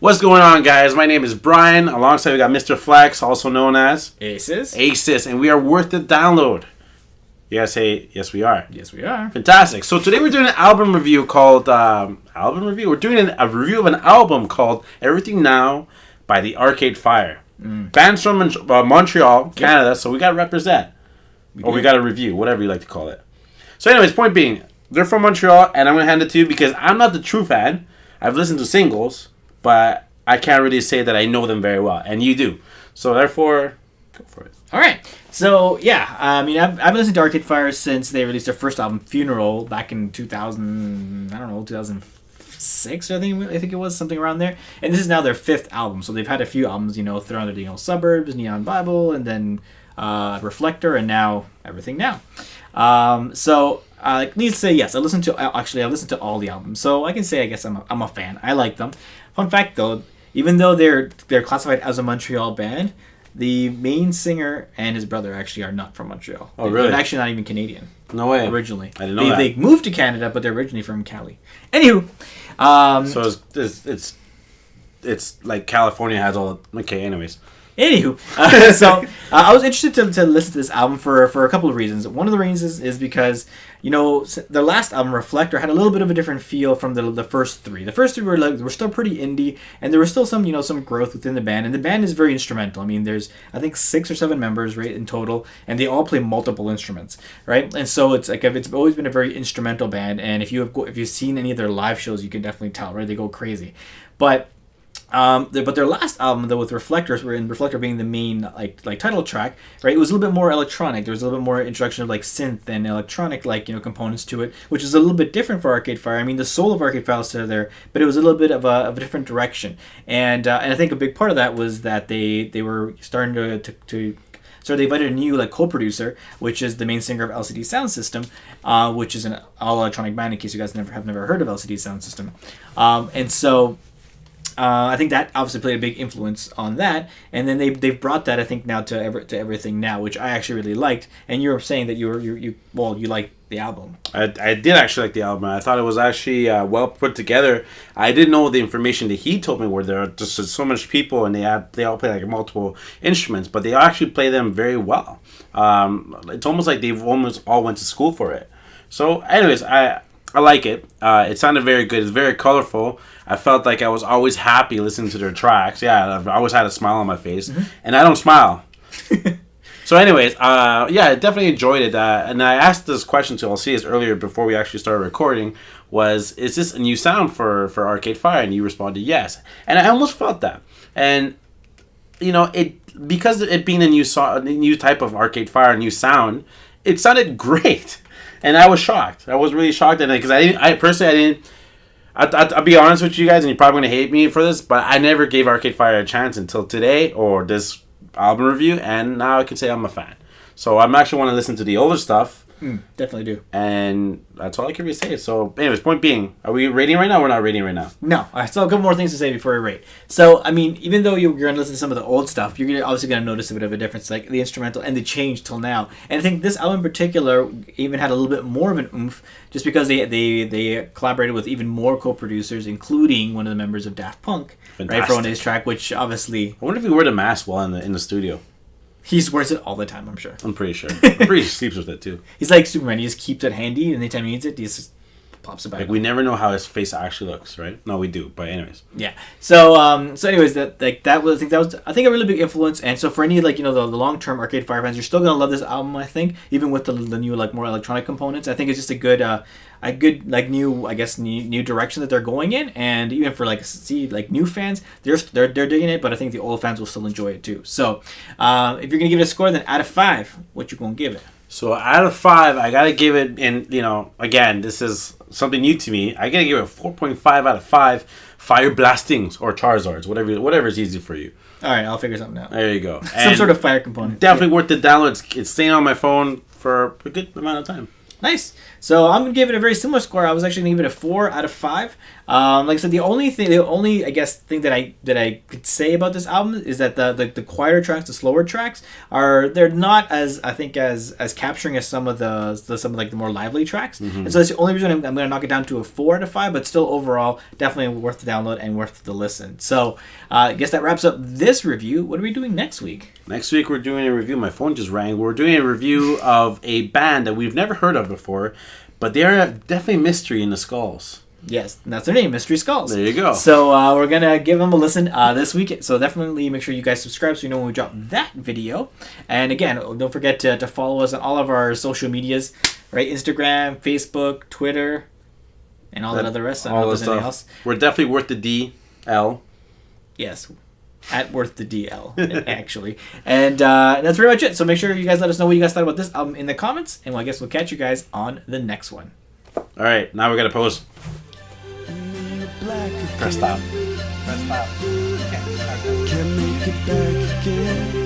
What's going on, guys? My name is Brian. Alongside, we got Mr. Flex, also known as Aces, and we are worth the download. You guys say, yes, we are. Yes, we are. Fantastic. So today we're doing an album review called, We're doing a review of an album called Everything Now by the Arcade Fire. Bands from Montreal, Canada, so we got to represent. We got to review, whatever you like to call it. So anyways, point being, they're from Montreal, and I'm going to hand it to you because I'm not the true fan. I've listened to singles, but I can't really say that I know them very well, and you do. So therefore, go for it. All right. So yeah, I mean, I've been listening to Arcade Fire since they released their first album, Funeral, back in 2006. I think it was something around there. And this is now their fifth album. So they've had a few albums, thrown under Suburbs, Neon Bible, and then Reflector, and now Everything Now. Needless to say, yes, I've listened to all the albums. So I can say, I guess I'm a fan. I like them. Fun fact though, even though they're classified as a Montreal band, the main singer and his brother actually are not from Montreal. Oh, really? They're actually not even Canadian. No way. Originally. I didn't know that. They moved to Canada, but they're originally from Cali. Anywho. So it's like California has all... Okay, anyways. Anywho, I was interested to listen to this album for a couple of reasons. One of the reasons is because, the last album, Reflector, had a little bit of a different feel from the first three. The first three were still pretty indie, and there was still some growth within the band. And the band is very instrumental. I mean, there's, I think, 6 or 7 members, right, in total, and they all play multiple instruments, right? And so it's always been a very instrumental band. And if you've seen any of their live shows, you can definitely tell, right? They go crazy, but their last album, though, with Reflectors, Reflector being the main like title track, right? It was a little bit more electronic. There was a little bit more introduction of synth and electronic components to it, which is a little bit different for Arcade Fire. I mean, the soul of Arcade Fire is still there, but it was a little bit of a different direction. And I think a big part of that was that they were starting to so they invited a new co-producer, which is the main singer of LCD Sound System, which is an all electronic band. In case you guys have never heard of LCD Sound System, and so. I think that obviously played a big influence on that, and then they've brought that, I think, now to Everything Now, which I actually really liked. And you were saying that you liked the album. I did actually like the album. I thought it was actually well put together. I didn't know the information that he told me were there are just so much people, and they all play multiple instruments, but they actually play them very well. It's almost like they've almost all went to school for it. So, anyways, I like it. It sounded very good. It's very colorful. I felt like I was always happy listening to their tracks. Yeah, I always had a smile on my face. Mm-hmm. And I don't smile. So anyways, I definitely enjoyed it. And I asked this question to Alcides earlier before we actually started recording, is this a new sound for Arcade Fire? And you responded yes. And I almost felt that. And, because it being a new type of Arcade Fire, a new sound, it sounded great. And I was shocked. I was really shocked. And because I'll be honest with you guys, and you're probably going to hate me for this, but I never gave Arcade Fire a chance until today or this album review, and now I can say I'm a fan. So I'm actually want to listen to the older stuff. Definitely do. And that's all I can really say. So anyways, point being, are we rating right now or we're not rating right now? No. I still have a couple more things to say before we rate. So, I mean, even though you're going to listen to some of the old stuff, you're obviously going to notice a bit of a difference, like the instrumental and the change till now. And I think this album in particular even had a little bit more of an oomph just because they collaborated with even more co-producers, including one of the members of Daft Punk, right, for one of his track, which obviously... I wonder if he wore the mask while in the studio. He wears it all the time, I'm sure. I'm pretty sure. I'm pretty he sleeps with it, too. He's like Superman. He just keeps it handy, and anytime he needs it, he just pops it back. We never know how his face actually looks, right? No, we do, but anyways. Yeah. So anyways, that was I think a really big influence. And so for any the long-term Arcade Fire fans, you're still gonna love this album, I think, even with the new more electronic components. I think it's just a good new direction that they're going in, and even for new fans, they're digging it, but I think the old fans will still enjoy it too. So if you're gonna give it a score, then out of 5, what you gonna give it? So out of 5, I gotta give it, and again, this is something new to me. I gotta give it a 4.5 out of 5 Fire Blastings or Charizards, whatever is easy for you. All right, I'll figure something out. There you go. Some sort of fire component. Definitely worth the download. It's staying on my phone for a good amount of time. Nice. So I'm gonna give it a very similar score. I was actually gonna give it a 4 out of 5. Like I said, the only I guess thing that I could say about this album is that the quieter tracks, the slower tracks, they're not as I think as capturing as some of the more lively tracks. And so that's the only reason I'm gonna knock it down to a 4 out of 5. But still, overall, definitely worth the download and worth the listen. So I guess that wraps up this review. What are we doing next week? Next week we're doing a review. My phone just rang. We're doing a review of a band that we've never heard of before, but they are definitely mystery in the Skulls. Yes, that's their name, Mystery Skulls. There you go. So we're gonna give them a listen this week. So definitely make sure you guys subscribe so you know when we drop that video. And again, don't forget to follow us on all of our social medias, right? Instagram, Facebook, Twitter, and all that other rest. I don't know if there's anything else. We're definitely worth the DL. Yes. At Worth the DL, actually. And that's pretty much it. So make sure you guys let us know what you guys thought about this album in the comments. And I guess we'll catch you guys on the next one. All right, now we're going to pose. Press stop. Can't make it back again.